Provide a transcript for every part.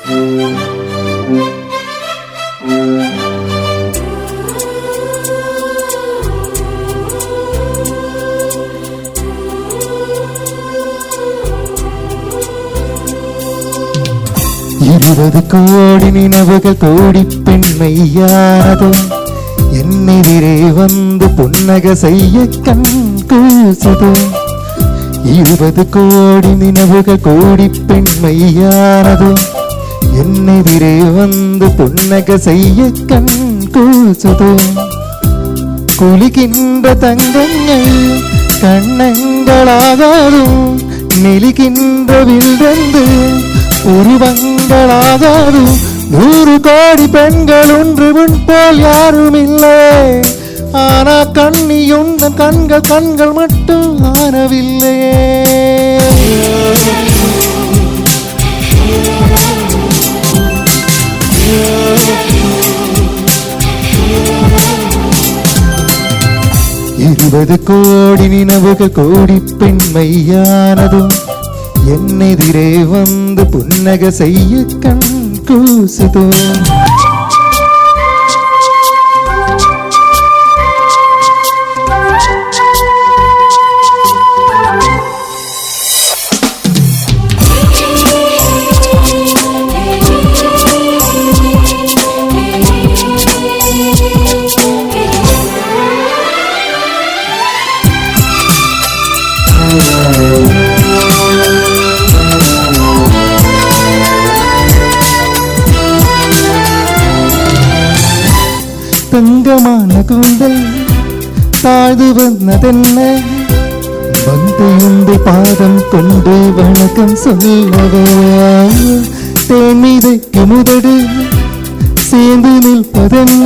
20 கோடி நினைவுகள் கோடி பெண்மையானதோ என்னெதிரே வந்து புன்னக செய்ய கண் கூசுதோ. 20 கோடி நினைவுகள் கோடி பெண்மையானதோ என்னெதிரே வந்து புன்னக செய்ய கண் கூசுதோ. குளிக்கின்ற தங்கங்கள் கண்ணங்களாகாதும் நெலிக்கின்ற வில்வெந்து உருவங்களாகாதும். 100 கோடி பெண்கள் ஒன்று உன் போல் யாரும் இல்லை. ஆனா கண்ணியுந்தன் கண்கள் கண்கள் மட்டும் ஆனவில்லையே. இருபது கோடி நினைவுகள் கோடி பெண்மையானதும் என்னெதிரே வந்து புன்னக செய்ய கண் கூசுதோ. தங்கமான கூந்தல் தாழ்ந்து வந்ததென்ன, வந்து உந்தை பாதம் கொண்டு வணக்கம் சொல்லவே. தேன்மீதைக்கு முதடு சேர்ந்து நிற்பதென்ன,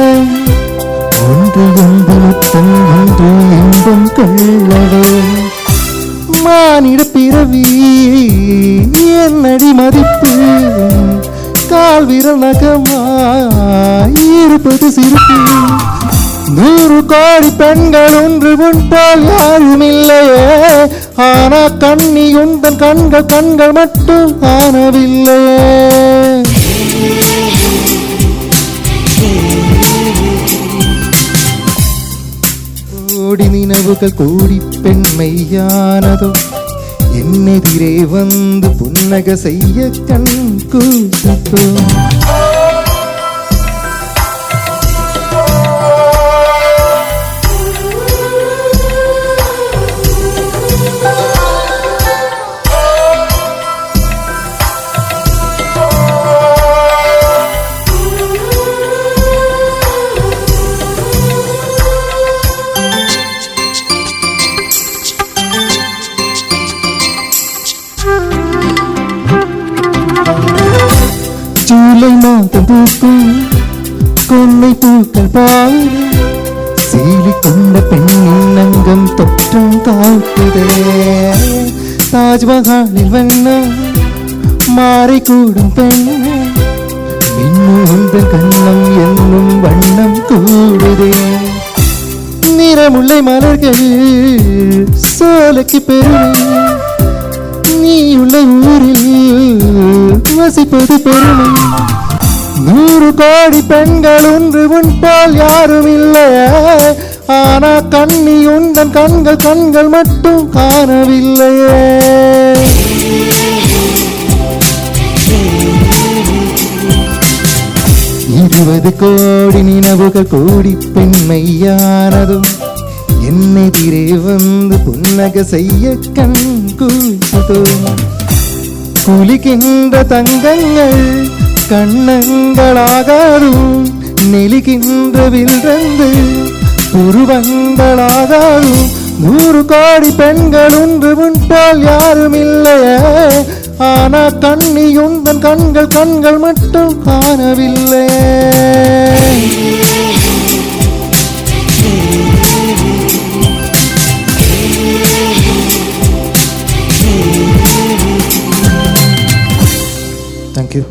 ஒன்று வந்து முத்தம் ஒன்று இன்பம் கொள்ளவே. மானிட பிறவி என்னடி மதிப்பு, கால் விரல் நகமாயிருப்பது சிரிப்பு. 100 கோடி பெண்கள் ஒன்று உன் போல் யாரும் இல்லையே. ஆனா கண்ணி உந்தன் கண்கள் கண்கள் மட்டும் ஆனவில்லையே. கோடி நினைவுகள் கோடி பெண்மையானதோ என்னெதிரே வந்து புன்னக செய்ய கண் கூசுதோ. ஜூலை மாதம் பூக்கும் கொன்னை பூக்கள் பால் சீலி கொண்ட பெண்ணின் அங்கம் தொற்றம் காட்டுதே. தாஜ்மஹாலில் வண்ணம் மாறி கூடும் பெண், மின்னுந்த கண்ணம் என்னும் வண்ணம் கூடுதே. நிறமுல்லை மலர்கள் சோலைக்கு பெருமை, நீயுள்ள ஊரில் வசிப்பது பெருமை. 100 கோடி பெண்கள் ஒன்று உன் போல் யாரும் இல்லையே. ஆனா கண்ணி உந்தன் கண்கள் கண்கள் மட்டும் காணவில்லையே. 20 கோடி நினைவுகள் கோடி பெண்மையானதும் என்னெதிரே வந்து புன்னக செய்ய கண் கூசுதோ. குளிக்கின்ற தங்கங்கள் கண்ணங்களாகாதும் நெலிக்கின்ற வில்வெந்து உருவங்களாகாதும். 100 கோடி பெண்கள் ஒன்று உன் போல் யாரும் இல்லையே. ஆனா கண்ணி உந்தன் கண்கள் கண்கள் மட்டும் காணவில்லையே. Thank you.